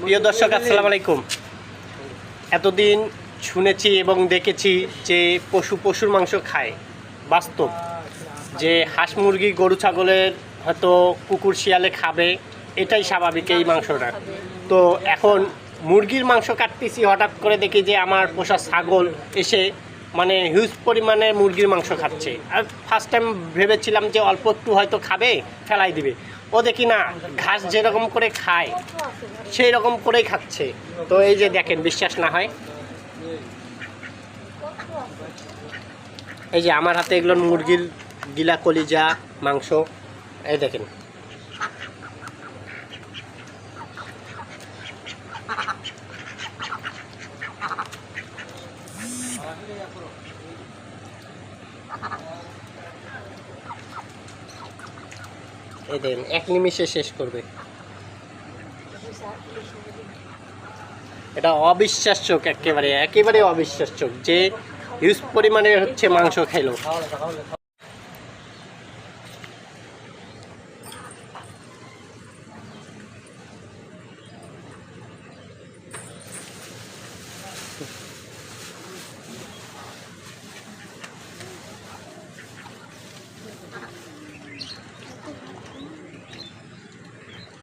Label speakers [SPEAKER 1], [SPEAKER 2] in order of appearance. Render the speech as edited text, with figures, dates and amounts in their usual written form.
[SPEAKER 1] প্রিয় দর্শক আসসালামু আলাইকুম। এতদিন শুনেছি এবং দেখেছি যে পশুর মাংস খায়, বাস্তব যে হাঁস মুরগি গরু ছাগলের হয়তো কুকুর শিয়ালে খাবে, এটাই স্বাভাবিক এই মাংসটা। তো এখন মুরগির মাংস কাটতেছি, হঠাৎ করে দেখি যে আমার পোষা ছাগল এসে মানে হিউজ পরিমাণে মুরগির মাংস খাচ্ছে। আর ফার্স্ট টাইম ভেবেছিলাম যে অল্প একটু হয়তো খাবে, ফেলাই দিবে। ও দেখি না, ঘাস যেরকম করে খায় সেই রকম করেই খাচ্ছে। তো এই যে দেখেন, বিশ্বাস না হয়, এই যে আমার হাতে এগুলো মুরগির গিলা কলিজা মাংস, এই দেখেন। এই দেখেন, এক নিমিষে শেষ করবে। এটা অবিশ্বাস্য, একেবারে অবিশ্বাস্য যে হিউজ পরিমাণে হচ্ছে মাংস খাইলো।